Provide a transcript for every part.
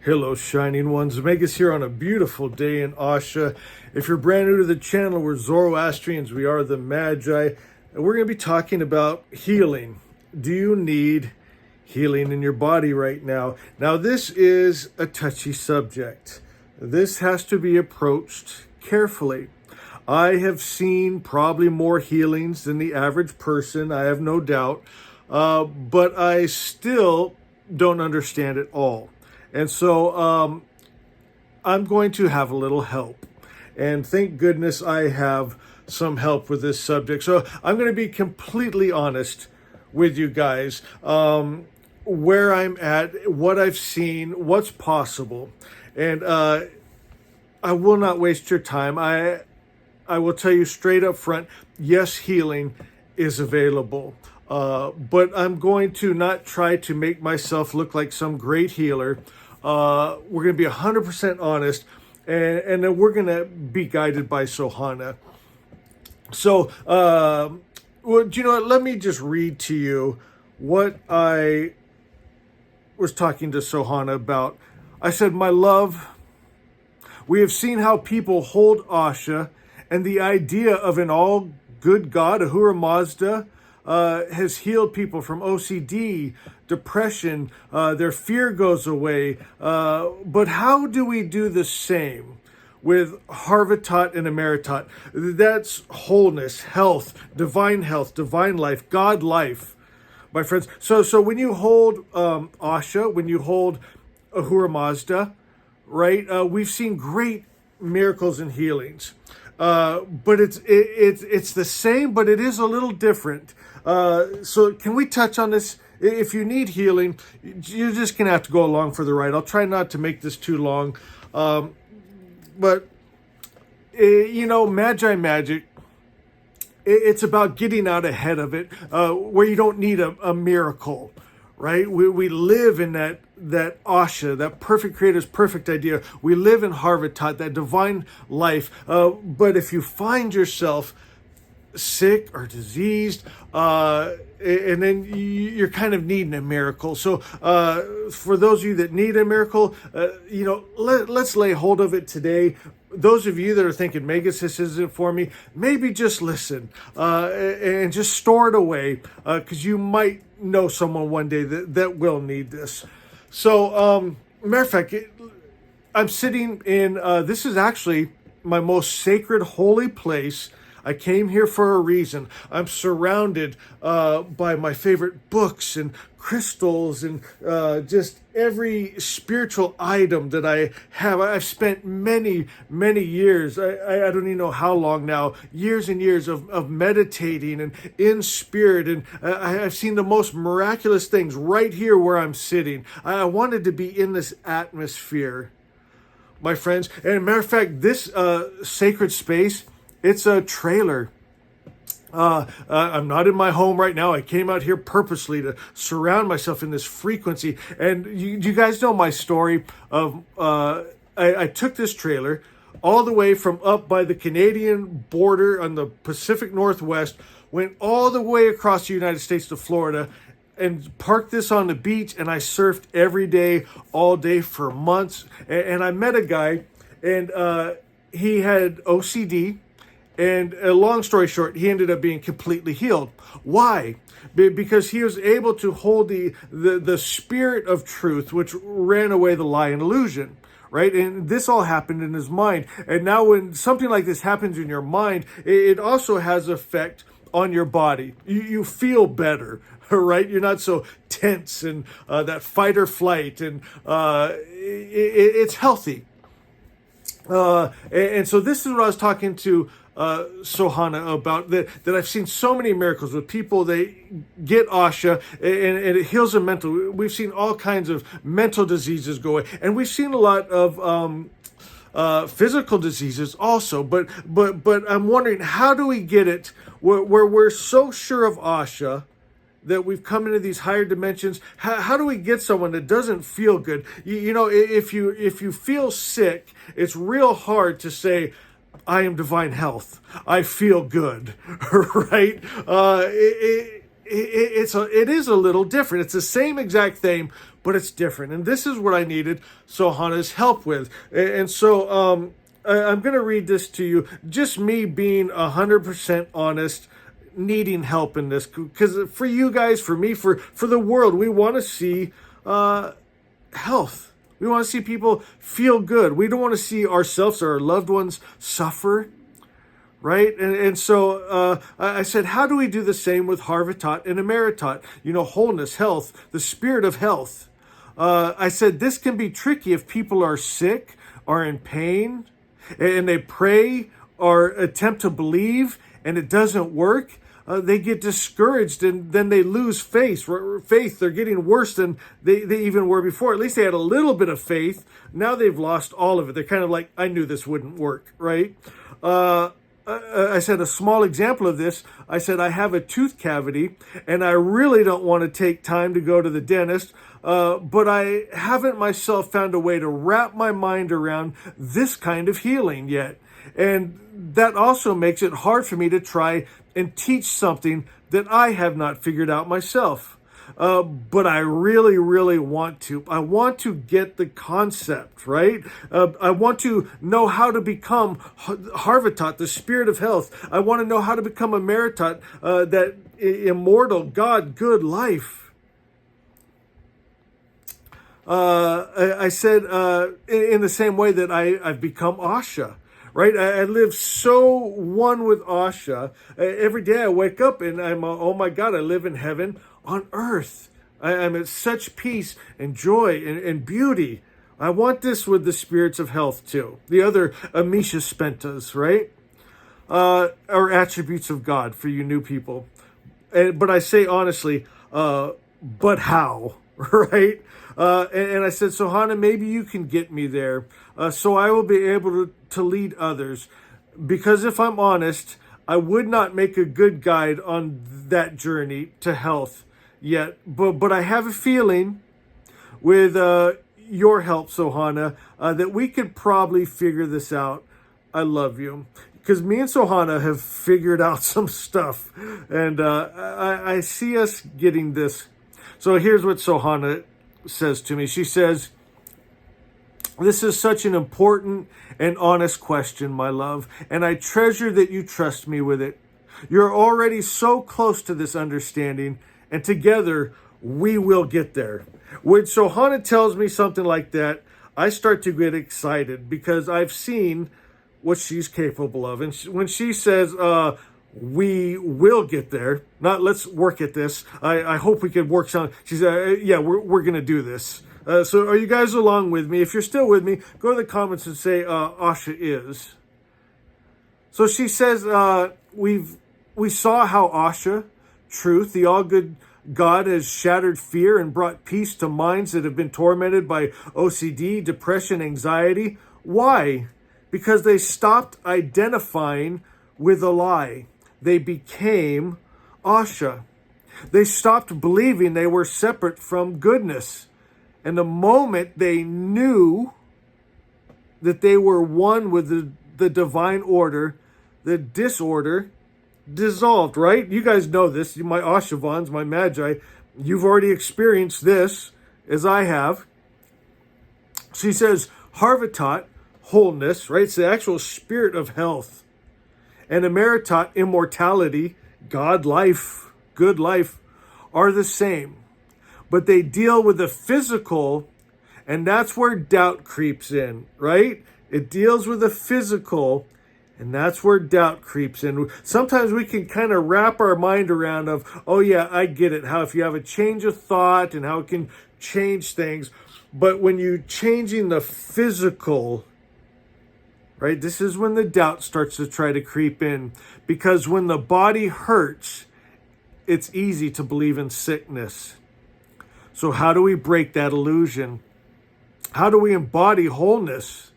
Hello, Shining Ones. Megas here on a beautiful day in Asha. If you're brand new to the channel, we're Zoroastrians. We are the Magi. And we're going to be talking about healing. Do you need healing in your body right now? Now, this is a touchy subject. This has to be approached carefully. I have seen probably more healings than the average person, I have no doubt. But I still don't understand it all. And so I'm going to have a little help. And thank goodness I have some help with this subject. So I'm going to be completely honest with you guys. Where I'm at, what I've seen, what's possible. And I will not waste your time. I will tell you straight up front, yes, healing is available. But I'm going to not try to make myself look like some great healer. We're going to be 100% honest, and then we're going to be guided by Sohana. So, well, do you know what? Let me just read to you what I was talking to Sohana about. I said, my love, we have seen how people hold Asha, and the idea of an all-good God, Ahura Mazda, has healed people from OCD, depression, their fear goes away. But how do we do the same with Harvatat and Emeritat? That's wholeness, health, divine life, God life, my friends. So when you hold Asha, when you hold Ahura Mazda, right, we've seen great miracles and healings. But it's the same, but it is a little different. So can we touch on this? If you need healing, you're just going to have to go along for the ride. I'll try not to make this too long. But, Magi Magic, it's about getting out ahead of it, where you don't need a miracle, right? We live in that Asha, that perfect creator's perfect idea. We live in Harvatat, that divine life. But if you find yourself sick or diseased, and then you're kind of needing a miracle. So for those of you that need a miracle, let's lay hold of it today. Those of you that are thinking, Megas, this isn't for me, maybe just listen and just store it away, because you might know someone one day that will need this. So, matter of fact, I'm sitting in, this is actually my most sacred, holy place. I came here for a reason. I'm surrounded by my favorite books and crystals and just every spiritual item that I have. I've spent many, many years, I don't even know how long now, years and years of meditating and in spirit. And I've seen the most miraculous things right here where I'm sitting. I wanted to be in this atmosphere, my friends. And matter of fact, this sacred space, it's a trailer. I'm not in my home right now. I came out here purposely to surround myself in this frequency. And you guys know my story of I took this trailer all the way from up by the Canadian border on the Pacific Northwest, went all the way across the United States to Florida, and parked this on the beach, and I surfed every day, all day for months. And I met a guy, and he had OCD. And a long story short, he ended up being completely healed. Why? Because he was able to hold the spirit of truth, which ran away the lie and illusion, right? And this all happened in his mind. And now when something like this happens in your mind, it also has effect on your body. You feel better, right? You're not so tense and that fight or flight, and it's healthy. And so this is what I was talking to Sohana about, that I've seen so many miracles with people. They get Asha and it heals them mental. We've seen all kinds of mental diseases go away, and we've seen a lot of physical diseases also. But I'm wondering, how do we get it where we're so sure of Asha that we've come into these higher dimensions? How do we get someone that doesn't feel good? If you feel sick, it's real hard to say, I am divine health, I feel good, right? It is a little different. It's the same exact thing but it's different. And this is what I needed Sohana's help with. And so I'm going to read this to you. Just me being 100% honest, needing help in this. Because for you guys, for me, for the world, we want to see health. We want to see people feel good. We don't want to see ourselves or our loved ones suffer. Right? And so I said, how do we do the same with Harvatat and Emeritat? Wholeness, health, the spirit of health. I said, this can be tricky if people are sick, are in pain, and they pray or attempt to believe and it doesn't work. They get discouraged and then they lose faith. They're getting worse than they even were before. At least they had a little bit of faith. Now they've lost all of it. They're kind of like, I knew this wouldn't work, right? I said a small example of this. I said, I have a tooth cavity and I really don't want to take time to go to the dentist, but I haven't myself found a way to wrap my mind around this kind of healing yet. And that also makes it hard for me to try and teach something that I have not figured out myself. But I really, really want to. I want to get the concept, right? I want to know how to become Harvatat, the spirit of health. I want to know how to become Emeritat, that immortal God, good life. I said in the same way that I've become Asha. Right? I live so one with Asha. Every day I wake up and I'm, oh my God, I live in heaven on earth. I'm at such peace and joy and beauty. I want this with the spirits of health too. The other Amisha Spentas, right? Or attributes of God for you new people. But I say honestly, but how? Right? And I said, Sohana, maybe you can get me there so I will be able to lead others. Because if I'm honest, I would not make a good guide on that journey to health yet. But I have a feeling with your help, Sohana, that we could probably figure this out. I love you. Because me and Sohana have figured out some stuff. And I see us getting this. So here's what Sohana says to me. She says, this is such an important and honest question, my love, and I treasure that you trust me with it. You're already so close to this understanding, and together we will get there. When Sohana tells me something like that, I start to get excited because I've seen what she's capable of. And when she says, we will get there, not let's work at this. I hope we can work something. She said, yeah, we're going to do this. So are you guys along with me? If you're still with me, go to the comments and say, Asha is. So she says, we saw how Asha, truth, the all-good God, has shattered fear and brought peace to minds that have been tormented by OCD, depression, anxiety. Why? Because they stopped identifying with a lie. They became Asha. They stopped believing they were separate from goodness. And the moment they knew that they were one with the divine order, the disorder dissolved, right? You guys know this. My Ashavans, my Magi, you've already experienced this as I have. She says, Harvatat, wholeness, right? It's the actual spirit of health. And Emeritat, immortality, God life, good life, are the same. But they deal with the physical, and that's where doubt creeps in, right? It deals with the physical, and that's where doubt creeps in. Sometimes we can kind of wrap our mind around of, oh yeah, I get it, how if you have a change of thought and how it can change things. But when you're changing the physical, right, this is when the doubt starts to try to creep in. Because when the body hurts, it's easy to believe in sickness. So how do we break that illusion? How do we embody wholeness?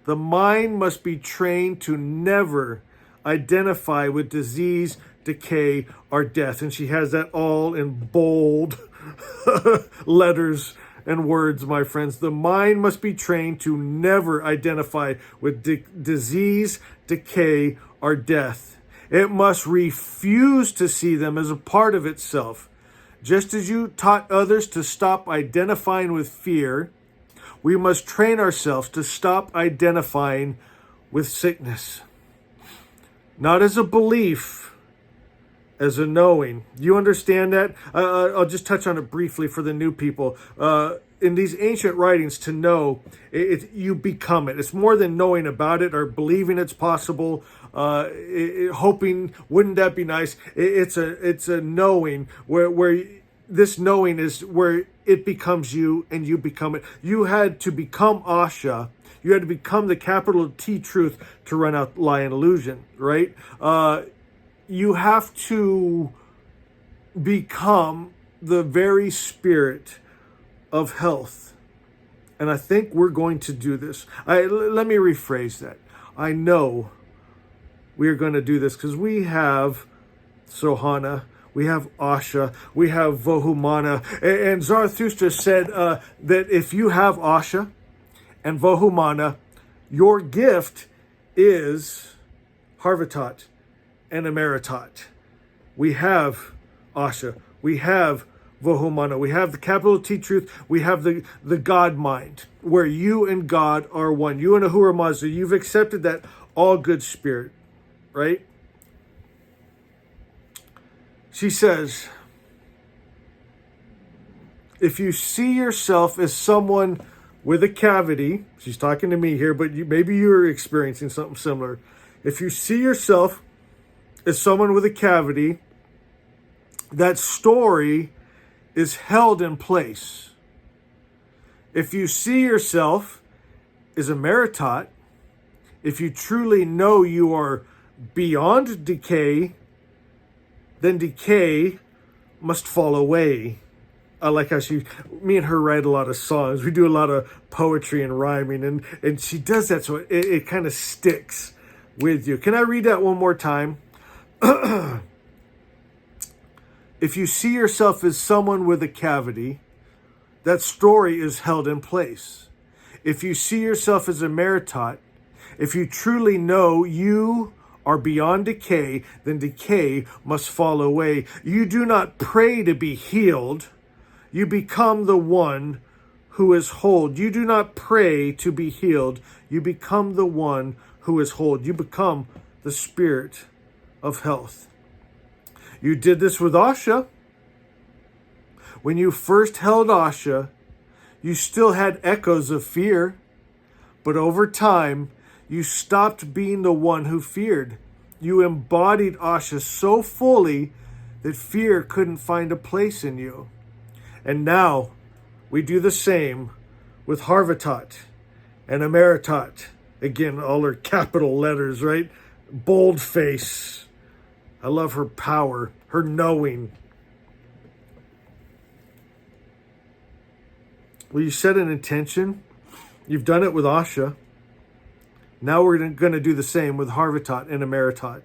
The mind must be trained to never identify with disease, decay, or death. And she has that all in bold letters and words, my friends. The mind must be trained to never identify with disease, decay, or death. It must refuse to see them as a part of itself. Just as you taught others to stop identifying with fear, we must train ourselves to stop identifying with sickness. Not as a belief, as a knowing. You understand that? I'll just touch on it briefly for the new people. In these ancient writings, to know, you become it. It's more than knowing about it or believing it's possible, hoping, wouldn't that be nice? It's a knowing where this knowing is where it becomes you and you become it. You had to become Asha. You had to become the capital T truth to run out lie and illusion, right? You have to become the very spirit of health. And I think we're going to do this. Let me rephrase that. I know we are going to do this because we have Sohana, we have Asha, we have Vohumana. And Zarathustra said that if you have Asha and Vohumana, your gift is Harvatat and Amaritat. We have Asha, we have Vohumana, we have the capital T truth, we have the God mind, where you and God are one. You and Ahura Mazda, you've accepted that all good spirit, right? She says, if you see yourself as someone with a cavity, she's talking to me here, but maybe you're experiencing something similar. If you see yourself as someone with a cavity, that story is held in place. If you see yourself as a Meritot, if you truly know you are beyond decay, then decay must fall away. I like how me and her write a lot of songs. We do a lot of poetry and rhyming, and she does that so it kind of sticks with you. Can I read that one more time? If you see yourself as someone with a cavity, that story is held in place. If you see yourself as a Meritot, if you truly know you are beyond decay, then decay must fall away. You do not pray to be healed. You become the one who is whole. You do not pray to be healed. You become the one who is whole. You become the spirit of health. You did this with Asha. When you first held Asha, you still had echoes of fear, but over time, you stopped being the one who feared. You embodied Asha so fully that fear couldn't find a place in you. And now we do the same with Harvatat and Amaritat. Again, all her capital letters, right? Bold face. I love her power, her knowing. Well, you set an intention. You've done it with Asha. Now we're going to do the same with Harvatat and Amaritat.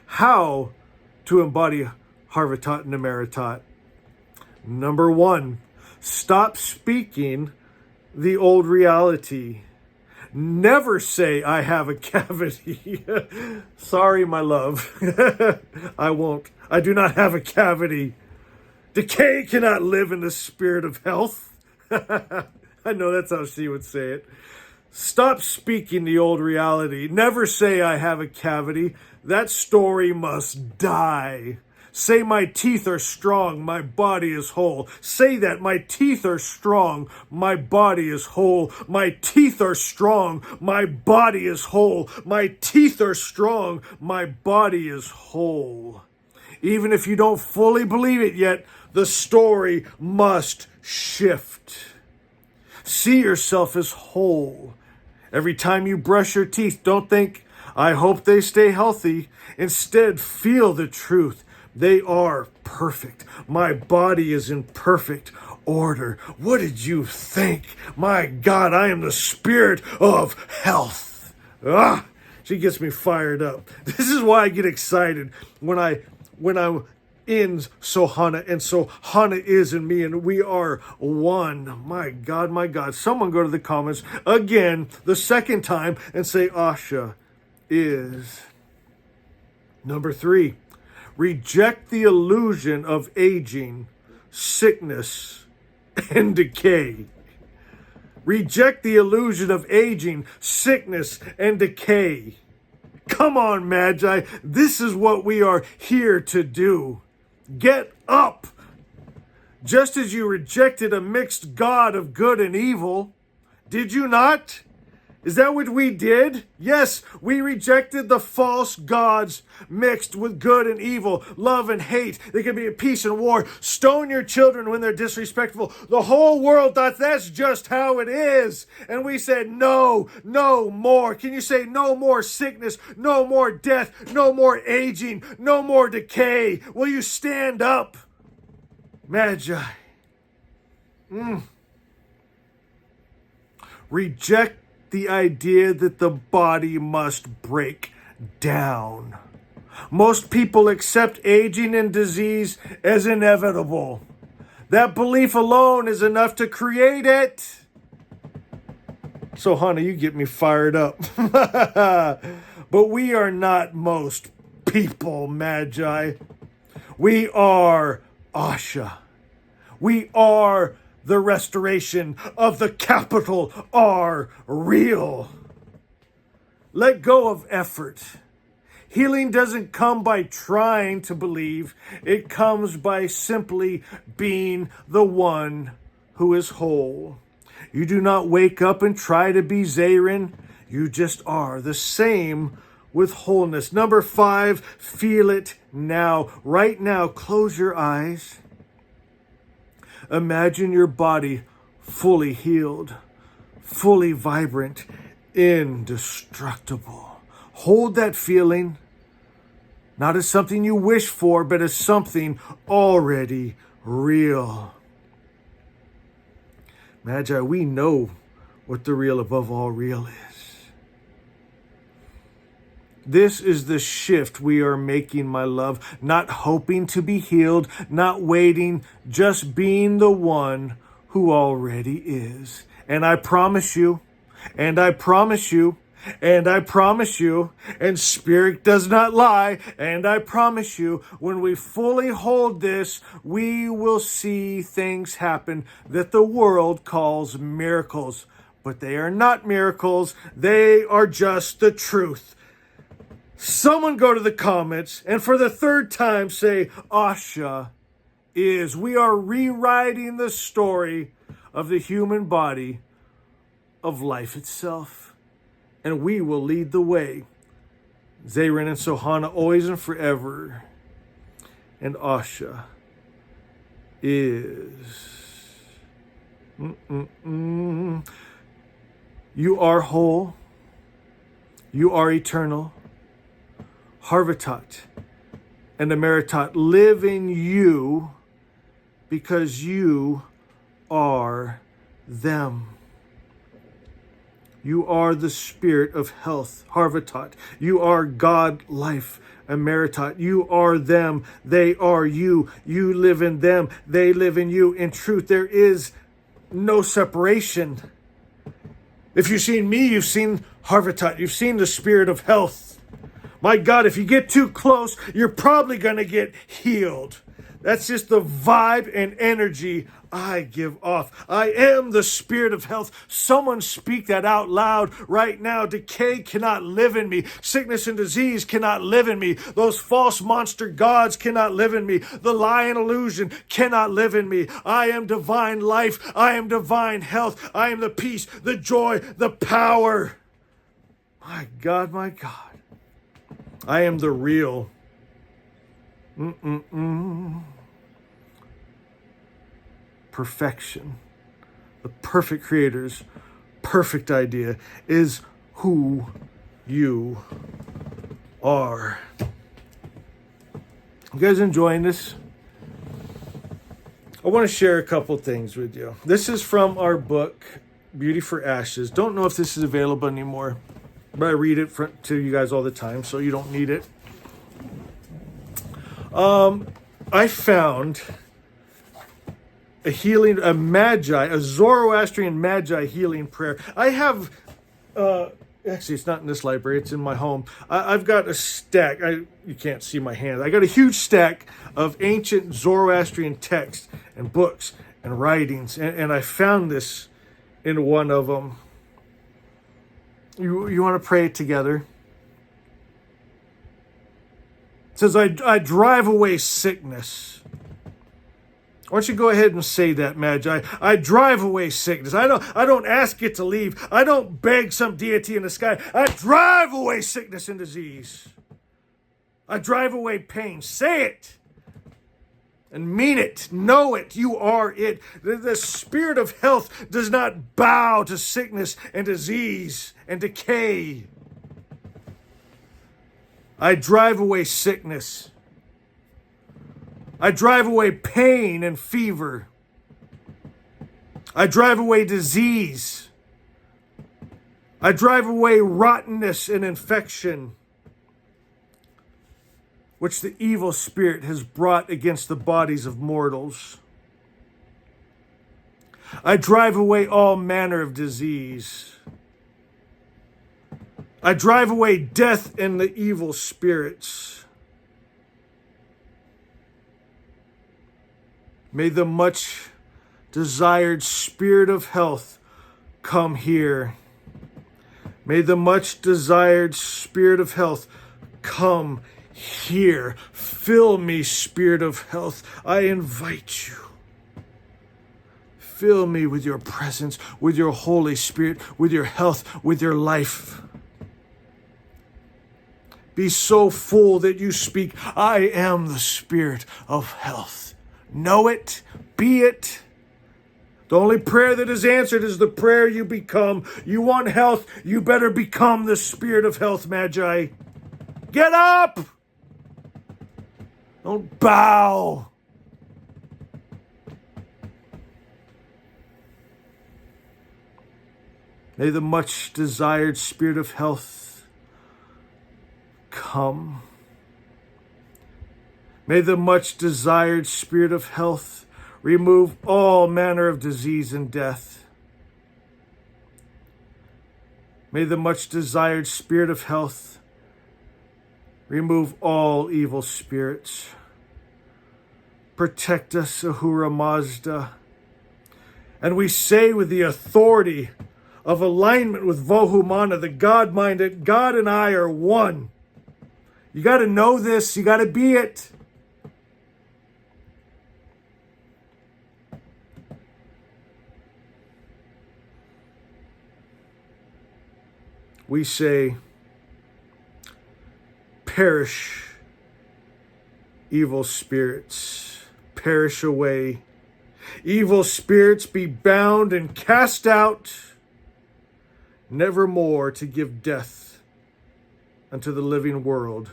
How to embody Harvatat and Amaritat? Number 1, stop speaking the old reality. Never say, I have a cavity. Sorry, my love. I won't. I do not have a cavity. Decay cannot live in the spirit of health. I know that's how she would say it. Stop speaking the old reality. Never say, I have a cavity. That story must die. Say, my teeth are strong, my body is whole. Say that, my teeth are strong, my body is whole. My teeth are strong, my body is whole. My teeth are strong, my body is whole. Even if you don't fully believe it yet, the story must shift. See yourself as whole. Every time you brush your teeth, don't think, I hope they stay healthy. Instead, feel the truth. They are perfect. My body is in perfect order. What did you think? My God, I am the spirit of health. She gets me fired up. This is why I get excited when I'm in Sohana and Sohana is in me and we are one. My God, my God. Someone go to the comments again, the second time, and say Asha is. Number 3. Reject the illusion of aging, sickness, and decay. Reject the illusion of aging, sickness, and decay. Come on, Magi. This is what we are here to do. Get up. Just as you rejected a mixed God of good and evil, did you not? Is that what we did? Yes, we rejected the false gods mixed with good and evil, love and hate. There can be peace and war. Stone your children when they're disrespectful. The whole world thought that's just how it is. And we said, no, no more. Can you say no more sickness, no more death, no more aging, no more decay? Will you stand up, Magi? Reject the idea that the body must break down. Most people accept aging and disease as inevitable. That belief alone is enough to create it. So, honey, you get me fired up. But we are not most people, Magi. We are Asha. We are the restoration of the capital R real. Let go of effort. Healing doesn't come by trying to believe. It comes by simply being the one who is whole. You do not wake up and try to be Zayrin. You just are the same with wholeness. Number 5, feel it now. Right now, close your eyes. Imagine your body fully healed, fully vibrant, indestructible. Hold that feeling, not as something you wish for, but as something already real. Magi, we know what the real above all real is. This is the shift we are making, my love. Not hoping to be healed, not waiting, just being the one who already is. And I promise you, and I promise you, and I promise you, and Spirit does not lie, and I promise you, when we fully hold this, we will see things happen that the world calls miracles. But they are not miracles, they are just the truth. Someone go to the comments and for the 3rd time say, Asha is. We are rewriting the story of the human body, of life itself. And we will lead the way. Zayrin and Sohana, always and forever. And Asha is. You are whole. You are eternal. Harvatat and Amaritat live in you because you are them. You are the spirit of health, Harvatat. You are God life, Amaritat. You are them. They are you. You live in them. They live in you. In truth, there is no separation. If you've seen me, you've seen Harvatat. You've seen the spirit of health. My God, if you get too close, you're probably going to get healed. That's just the vibe and energy I give off. I am the spirit of health. Someone speak that out loud right now. Decay cannot live in me. Sickness and disease cannot live in me. Those false monster gods cannot live in me. The lie and illusion cannot live in me. I am divine life. I am divine health. I am the peace, the joy, the power. My God, my God. I am the real. Perfection. The perfect creator's perfect idea is who you are. You guys enjoying this? I want to share a couple things with you. This is from our book, Beauty for Ashes. Don't know if this is available anymore, but I read it to you guys all the time, so you don't need it. I found a Zoroastrian Magi healing prayer. I have Actually, it's not in this library. It's in my home. I've got a stack. You can't see my hand. I got a huge stack of ancient Zoroastrian texts and books and writings. And I found this in one of them. You want to pray it together? It says, I drive away sickness. Why don't you go ahead and say that, Magi? I drive away sickness. I don't ask it to leave. I don't beg some deity in the sky. I drive away sickness and disease. I drive away pain. Say it and mean it. Know it. You are it. The spirit of health does not bow to sickness and disease and decay. I drive away sickness. I drive away pain and fever. I drive away disease. I drive away rottenness and infection, which the evil spirit has brought against the bodies of mortals. I drive away all manner of disease. I drive away death and the evil spirits. May the much desired spirit of health come here. May the much desired spirit of health come here. Fill me, spirit of health. I invite you. Fill me with your presence, with your Holy Spirit, with your health, with your life. Be so full that you speak, I am the spirit of health. Know it, be it. The only prayer that is answered is the prayer you become. You want health, you better become the spirit of health, Magi. Get up! Don't bow. May the much desired spirit of health come. May the much desired spirit of health remove all manner of disease and death. May the much desired spirit of health remove all evil spirits. Protect us, Ahura Mazda. And we say with the authority of alignment with Vohumana, the God mind, that God and I are one. You got to know this. You got to be it. We say, perish, evil spirits, perish away. Evil spirits be bound and cast out, never more to give death unto the living world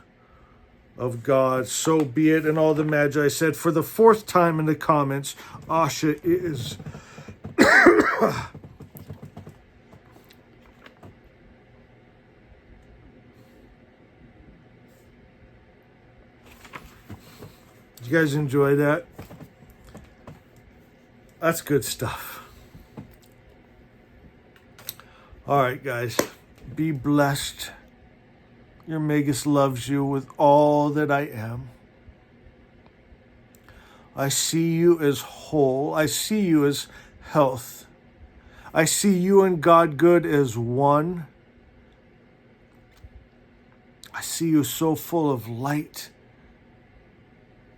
of God. So be it. And all the Magi said, for the fourth time in the comments, Asha is... You guys enjoy that? That's good stuff. All right, guys. Be blessed. Your Magus loves you with all that I am. I see you as whole. I see you as health. I see you and God good as one. I see you so full of light.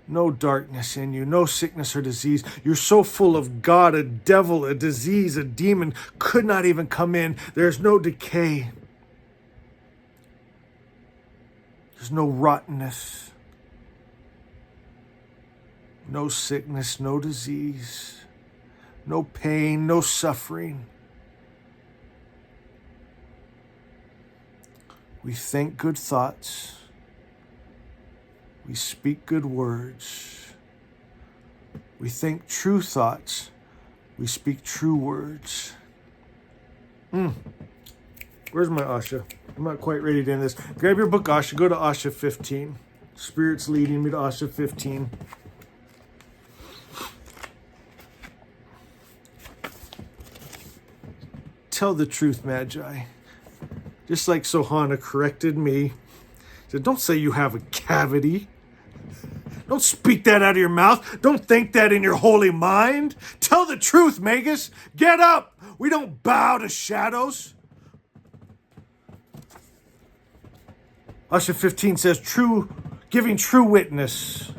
No darkness in you, no sickness or disease. You're so full of God, a devil, a disease, a demon could not even come in. There's no decay. There's no rottenness. No sickness, no disease, no pain, no suffering. We think good thoughts. We speak good words. We think true thoughts. We speak true words. Where's my Asha? I'm not quite ready to end this. Grab your book, Asha. Go to Asha 15. Spirit's leading me to Asha 15. Tell the truth, Magi. Just like Sohana corrected me. He said, don't say you have a cavity. Don't speak that out of your mouth. Don't think that in your holy mind. Tell the truth, Magus. Get up. We don't bow to shadows. Usher 15 says, giving true witness,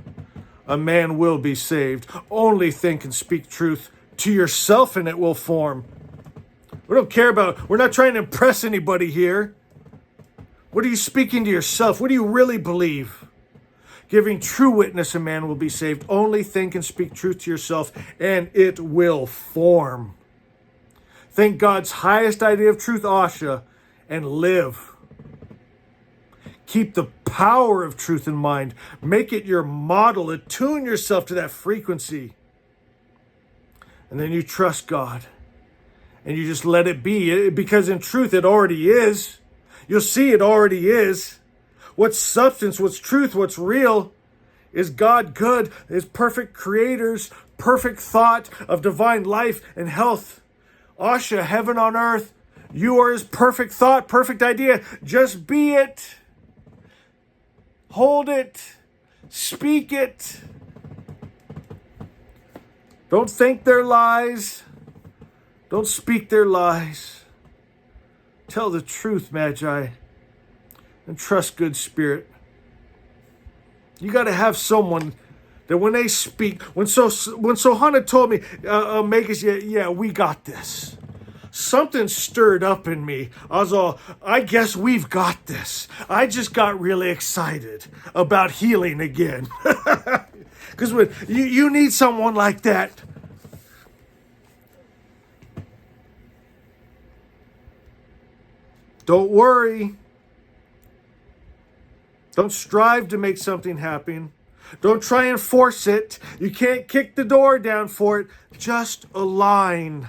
a man will be saved. Only think and speak truth to yourself and it will form. We don't care about, we're not trying to impress anybody here. What are you speaking to yourself? What do you really believe? Giving true witness, a man will be saved. Only think and speak truth to yourself, and it will form. Think God's highest idea of truth, Asha, and live. Keep the power of truth in mind. Make it your model. Attune yourself to that frequency. And then you trust God. And you just let it be. Because in truth, it already is. You'll see it already is. What's substance, what's truth, what's real is God good, is perfect creators, perfect thought of divine life and health. Asha, heaven on earth, you are his perfect thought, perfect idea. Just be it. Hold it. Speak it. Don't think their lies. Don't speak their lies. Tell the truth, Magi. And trust good spirit. You got to have someone that when they speak, when Sohana told me, Magus, yeah, we got this. Something stirred up in me. I was all, I guess we've got this. I just got really excited about healing again. Because when you need someone like that. Don't worry. Don't strive to make something happen. Don't try and force it. You can't kick the door down for it. Just align.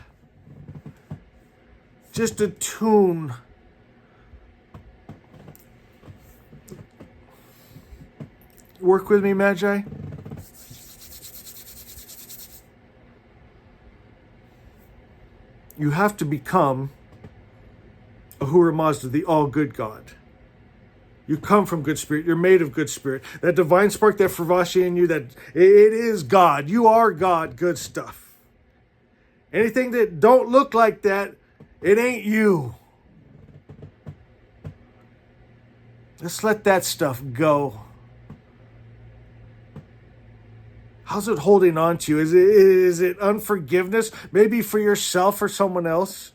Just attune. Work with me, Magi? You have to become Ahura Mazda, the all-good God. You come from good spirit. You're made of good spirit. That divine spark, that Fravashi in you, that it is God. You are God. Good stuff. Anything that don't look like that, it ain't you. Let's let that stuff go. How's it holding on to you? Is it unforgiveness? Maybe for yourself or someone else?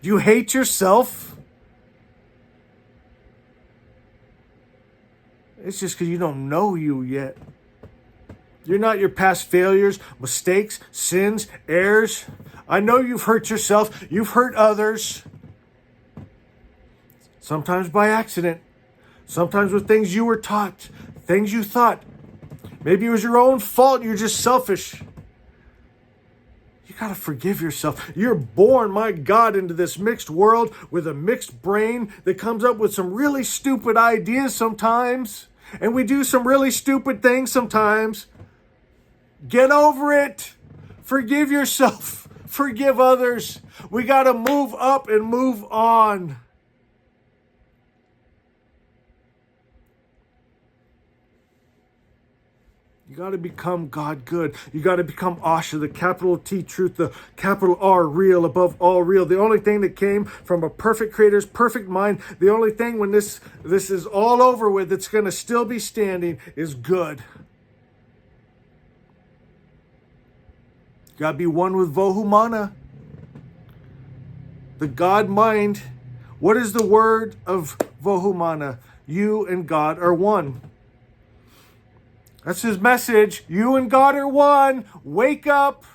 Do you hate yourself? It's just because you don't know you yet. You're not your past failures, mistakes, sins, errors. I know you've hurt yourself. You've hurt others. Sometimes by accident. Sometimes with things you were taught. Things you thought. Maybe it was your own fault. You're just selfish. You got to forgive yourself. You're born, my God, into this mixed world with a mixed brain that comes up with some really stupid ideas sometimes. And we do some really stupid things sometimes. Get over it. Forgive yourself. Forgive others. We got to move up and move on. You got to become God good. You got to become Asha, the capital T truth, the capital R real, above all real. The only thing that came from a perfect creator's perfect mind, the only thing when this is all over with that's going to still be standing is good. You got to be one with Vohumana, the God mind. What is the word of Vohumana? You and God are one. That's his message. You and God are one. Wake up.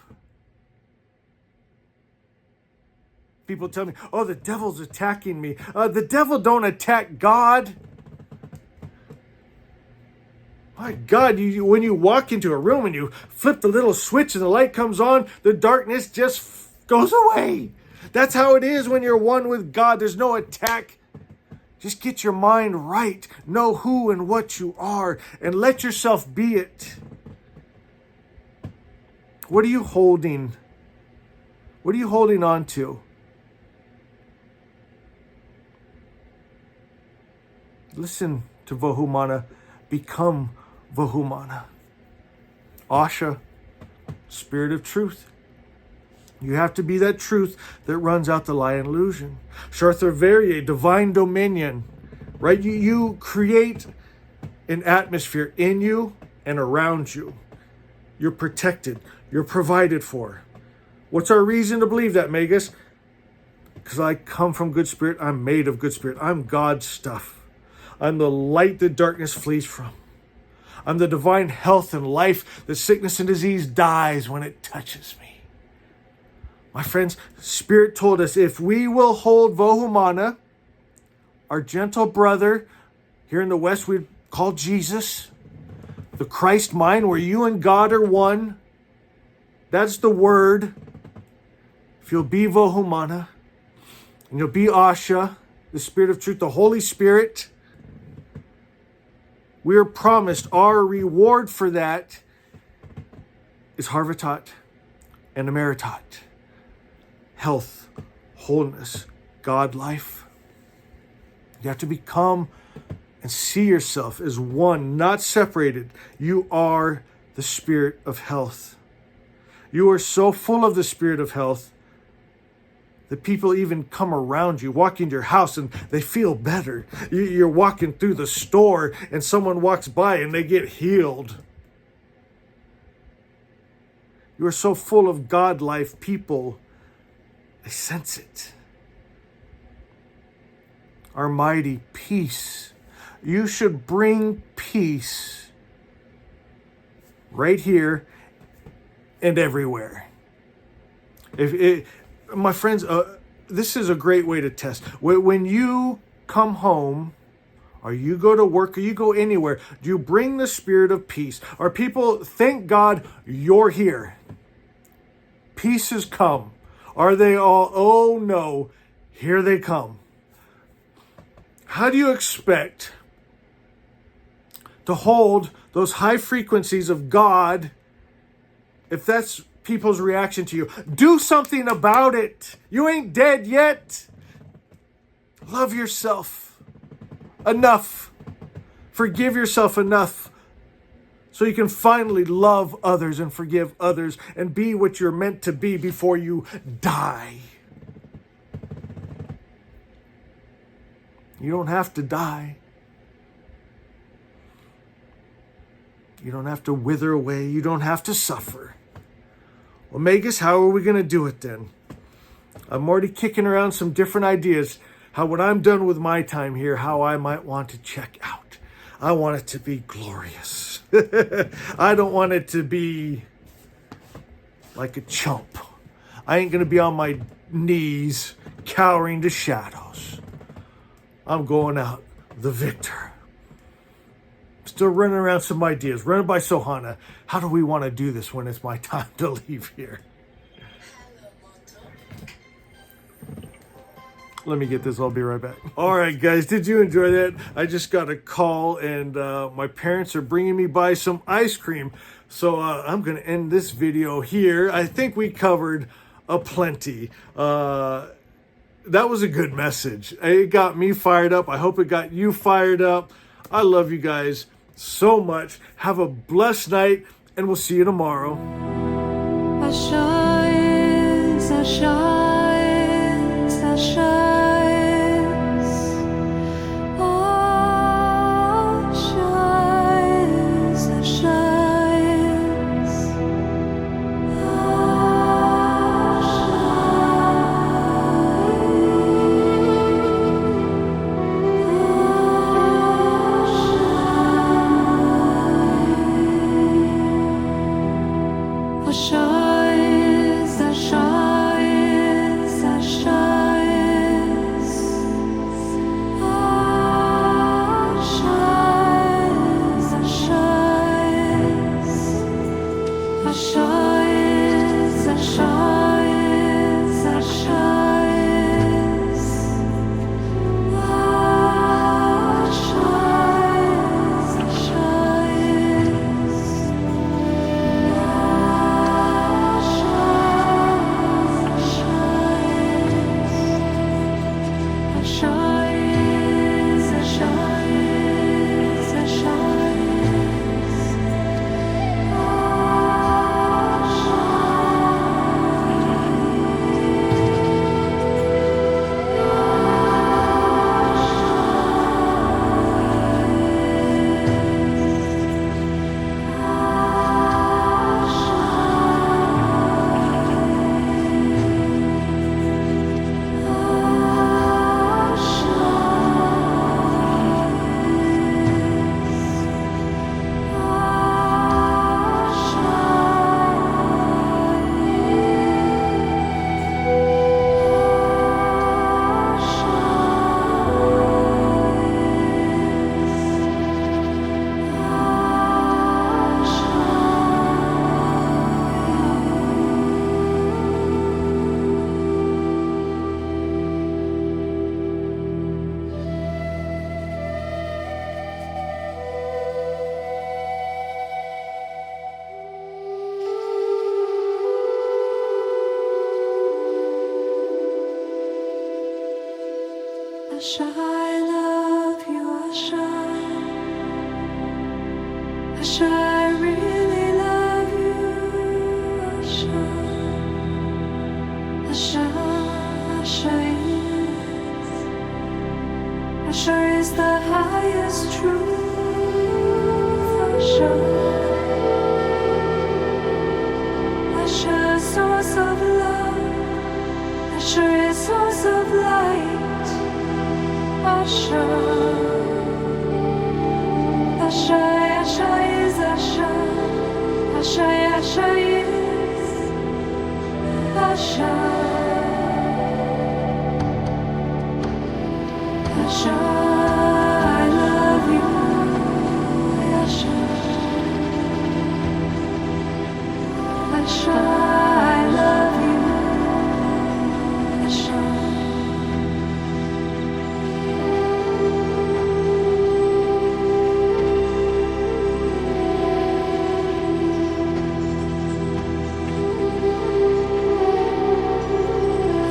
People tell me, oh, the devil's attacking me. The devil don't attack God. My God, when you walk into a room and you flip the little switch and the light comes on, the darkness just goes away. That's how it is when you're one with God. There's no attack. Just get your mind right. Know who and what you are. And let yourself be it. What are you holding? What are you holding on to? Listen to Vohumana. Become Vohumana. Asha, Spirit of Truth. You have to be that truth that runs out the lie and illusion. Shartharvarya, Divine Dominion. Right? You create an atmosphere in you and around you. You're protected. You're provided for. What's our reason to believe that, Magus? Because I come from good spirit. I'm made of good spirit. I'm God's stuff. I'm the light that darkness flees from. I'm the divine health and life that sickness and disease dies when it touches me. My friends, Spirit told us if we will hold Vohumana, our gentle brother, here in the West we'd call Jesus, the Christ mind where you and God are one. That's the word. If you'll be Vohumana, and you'll be Asha, the Spirit of Truth, the Holy Spirit, we are promised our reward for that is Harvatat and Amaritat. Health, wholeness, God life. You have to become and see yourself as one, not separated. You are the Spirit of health. You are so full of the Spirit of health that people even come around you, walk into your house, and they feel better. You're walking through the store, and someone walks by, and they get healed. You are so full of God life, people, they sense it. Our mighty peace. You should bring peace right here and everywhere. My friends, this is a great way to test. When you come home, or you go to work, or you go anywhere, do you bring the spirit of peace? Are people, thank God you're here? Peace has come. Are they all, oh no, here they come? How do you expect to hold those high frequencies of God if that's people's reaction to you? Do something about it. You ain't dead yet. Love yourself enough. Forgive yourself enough so you can finally love others and forgive others and be what you're meant to be before you die. You don't have to die. You don't have to wither away. You don't have to suffer. Well, Magus, how are we going to do it then? I'm already kicking around some different ideas. How, when I'm done with my time here, how I might want to check out. I want it to be glorious. I don't want it to be like a chump. I ain't going to be on my knees cowering to shadows. I'm going out the victor. Still running around some ideas, running by Sohana. How do we want to do this when it's my time to leave here? Let me get this. I'll be right back. All right, guys. Did you enjoy that? I just got a call, and my parents are bringing me by some ice cream. So I'm going to end this video here. I think we covered aplenty. That was a good message. It got me fired up. I hope it got you fired up. I love you guys so much. Have a blessed night, and we'll see you tomorrow. Ashayes, Ashayes, Ashayes. Ashayes, Ashayes. Ashayes, Ashayes. Asha, I love you, Asha. Asha, I really love you, Asha. Asha, Asha is. Asha is the highest truth, Asha. Asha, source of love. Asha is source of light. Asha, Asha, Asha is Asha. Asha, Asha is Asha. Asha, I love you, Asha. Asha, I love you, Asha.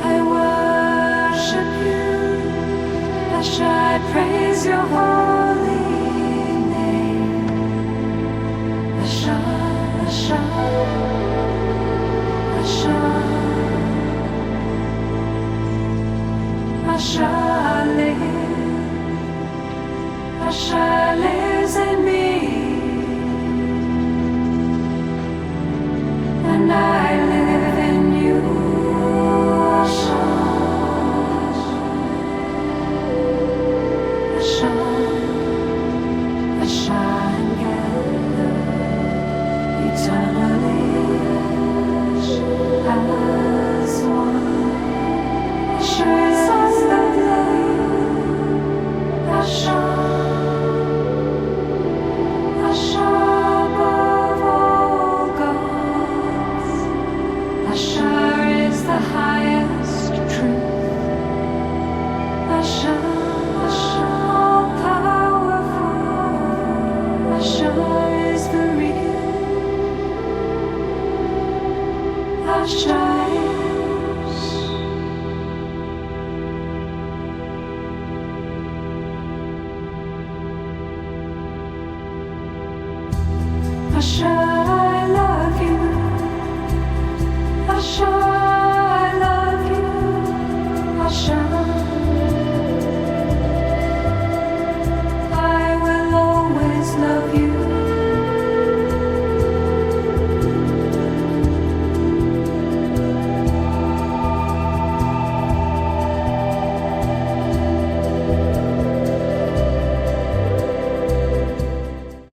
I worship you, Asha, I praise your holy name. Asha, Asha, Asha, Asha lives, Asha lives in me, and I live in you, Asha. Asha, Asha, together, eternally, as one. Asha is source of light. Asha, Asha above all gods. Asha is the highest truth. Asha, Asha, all powerful. Asha is the real. Asha is. Asha.